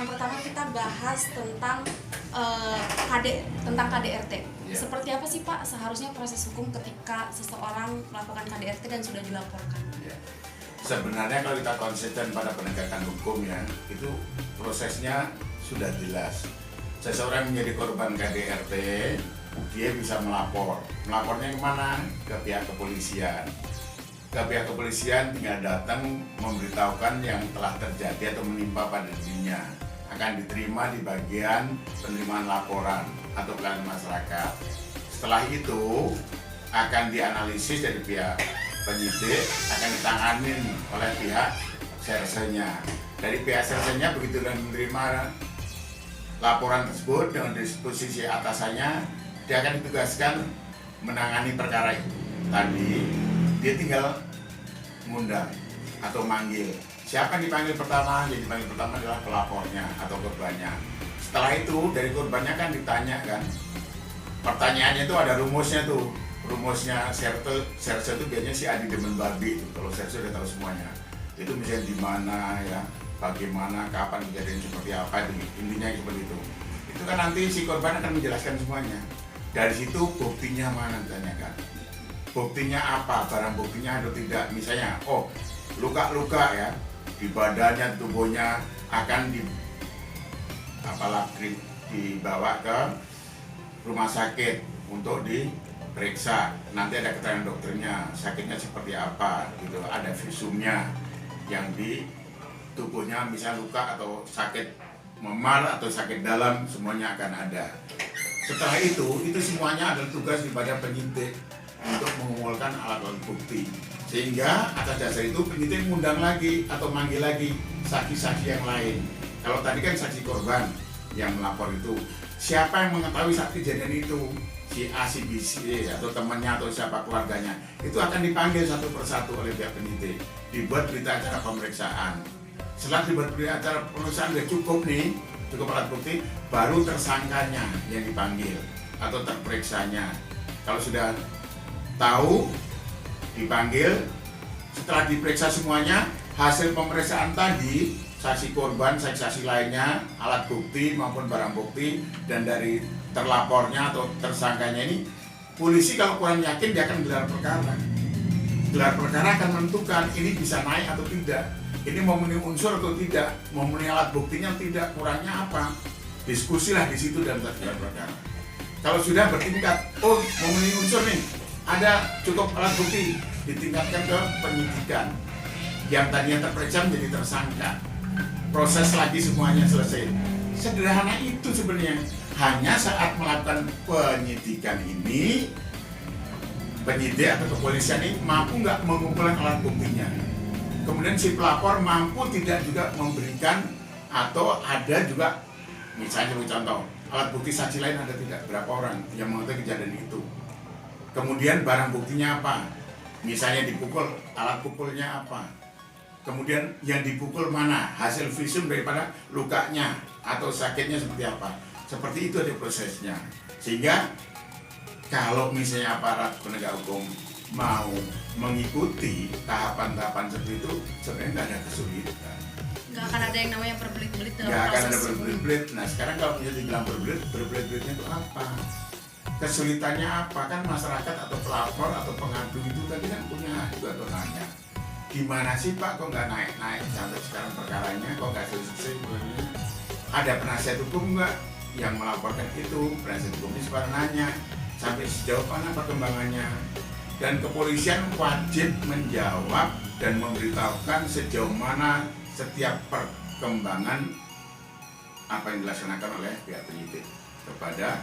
Yang pertama kita bahas tentang tentang KDRT. Ya. Seperti apa sih Pak seharusnya proses hukum ketika seseorang melakukan KDRT dan sudah dilaporkan? Ya. Sebenarnya kalau kita konsisten pada penegakan hukum ya, itu prosesnya sudah jelas. Seseorang menjadi korban KDRT, dia bisa melapor. Melapornya kemana? Ke pihak kepolisian. Ke pihak kepolisian tinggal datang memberitahukan yang telah terjadi atau menimpa pada dirinya. Akan diterima di bagian penerimaan laporan atau pelayanan masyarakat. Setelah itu akan dianalisis dari pihak penyidik, akan ditanganin oleh pihak sersenya. Dari pihak sersenya begitu dan menerima laporan tersebut dengan disposisi atasannya, dia akan ditugaskan menangani perkara itu. Tadi dia tinggal mengundang atau manggil. Siapa yang dipanggil pertama? Yang dipanggil pertama adalah pelapornya atau korbannya. Setelah itu dari korbannya kan ditanya kan. Pertanyaannya itu ada rumusnya tuh. Rumusnya serse itu biasanya si Adi demen babi itu. Kalau serse udah tahu semuanya. Itu misalnya di mana ya, bagaimana, kapan kejadian seperti apa, intinya seperti itu. Itu kan nanti si korban akan menjelaskan semuanya. Dari situ buktinya mana ditanyakan. Buktinya apa, barang buktinya atau tidak. Misalnya, oh luka-luka ya di badannya, tubuhnya akan dibawa ke rumah sakit untuk diperiksa. Nanti ada keterangan dokternya, sakitnya seperti apa gitu. Ada visumnya yang di tubuhnya, misal luka atau sakit memar atau sakit dalam, semuanya akan ada. Setelah itu semuanya adalah tugas daripada penyidik untuk mengumpulkan alat-alat bukti. Sehingga atas dasar itu penyidik mengundang lagi atau manggil lagi saksi-saksi yang lain. Kalau tadi kan saksi korban yang melapor itu, siapa yang mengetahui saat kejadian itu? Si A, si B, si D, atau temannya atau siapa keluarganya, itu akan dipanggil satu persatu oleh pihak penyidik. Dibuat berita acara pemeriksaan. Setelah dibuat berita acara pemeriksaan sudah cukup nih, cukup alat bukti, baru tersangkanya yang dipanggil atau terperiksanya. Kalau sudah tahu, dipanggil, setelah diperiksa semuanya, hasil pemeriksaan tadi, saksi korban, saksi lainnya, alat bukti maupun barang bukti, dan dari terlapornya atau tersangkanya ini, polisi kalau kurang yakin dia akan gelar perkara. Gelar perkara akan menentukan ini bisa naik atau tidak, ini memenuhi unsur atau tidak, memenuhi alat buktinya atau tidak, kurangnya apa. Diskusilah di situ dan gelar perkara. Kalau sudah bertingkat, oh memenuhi unsur nih, ada cukup alat bukti, ditingkatkan ke penyidikan. Yang tadinya terperiksa menjadi tersangka. Proses lagi semuanya selesai. Sederhana itu sebenarnya. Hanya saat melakukan penyidikan ini, penyidik atau kepolisian ini mampu nggak mengumpulkan alat buktinya. Kemudian si pelapor mampu tidak juga memberikan atau ada juga, misalnya contoh, alat bukti saksi lain ada tidak, berapa orang yang mengetahui kejadian itu. Kemudian barang buktinya apa? Misalnya dipukul, alat pukulnya apa? Kemudian yang dipukul mana? Hasil visum daripada lukanya atau sakitnya seperti apa? Seperti itu ada prosesnya. Sehingga kalau misalnya aparat penegak hukum mau mengikuti tahapan-tahapan seperti itu, sebenarnya nggak ada kesulitan. Nggak akan ada yang namanya berbelit-belit dalam Nggak akan ada proses berbelit-belit. Nah sekarang kalau misalnya dibilang berbelit-belitnya itu apa? Kesulitannya apa? Kan masyarakat atau pelapor atau pengadu itu tadi kan punya hak juga untuk nanya, gimana sih Pak kok nggak naik-naik sampai sekarang perkaranya, kok nggak selesai? Ada penasihat hukum nggak yang melaporkan itu? Penasihat hukum ini sekarang nanya sampai sejauh mana perkembangannya, dan kepolisian wajib menjawab dan memberitahukan sejauh mana setiap perkembangan apa yang dilaksanakan oleh pihak penyidik kepada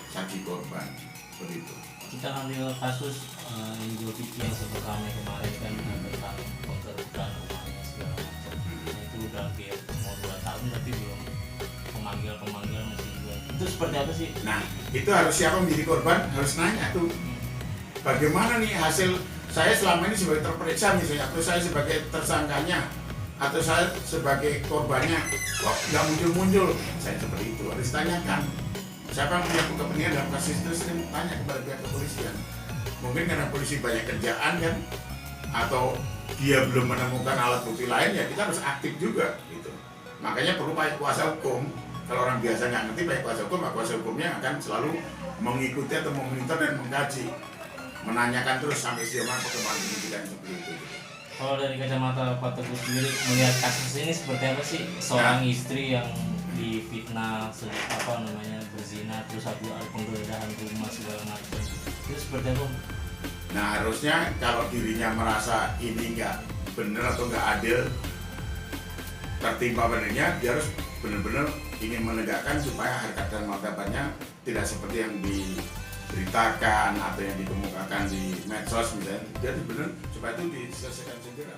saksi korban. Seperti itu. Kita ambil kasus NGO Vicky yang sempat ramai kemarin kan tentang penggerbekan rumahnya segala macam. Itu udah hampir mau 2 tahun tapi belum memanggil masih juga. Itu seperti apa sih? Nah, itu harus siapa menjadi korban harus nanya tuh. Bagaimana nih hasil saya selama ini sebagai terperiksa misalnya, atau saya sebagai tersangkanya, atau saya sebagai korbannya, kok nggak muncul-muncul? Saya seperti itu harus tanyakan. Siapa yang punya kepentingan dalam kasus itu sering tanya kepada pihak kepolisian. Mungkin karena polisi banyak kerjaan kan, atau dia belum menemukan alat bukti lain, ya kita harus aktif juga gitu. Makanya perlu baik kuasa hukum. Kalau orang biasa nggak ngerti baik kuasa hukum, maka kuasa hukumnya akan selalu mengikuti atau memonitor dan mengkaji, menanyakan terus sampai sejauh mana perkembangan penyidikan seperti itu. Kalau dari kacamata Pak Teguh sendiri melihat kasus ini seperti apa sih, seorang istri yang difitnah berzina terus ada penggeledahan rumah segala macam, itu seperti apa? Nah harusnya kalau dirinya merasa ini nggak benar atau nggak adil tertimpa padanya, dia harus benar-benar ingin menegakkan supaya harkat dan martabatnya tidak seperti yang diberitakan atau yang dikemukakan di medsos misalnya. Jadi benar supaya itu diselesaikan segera.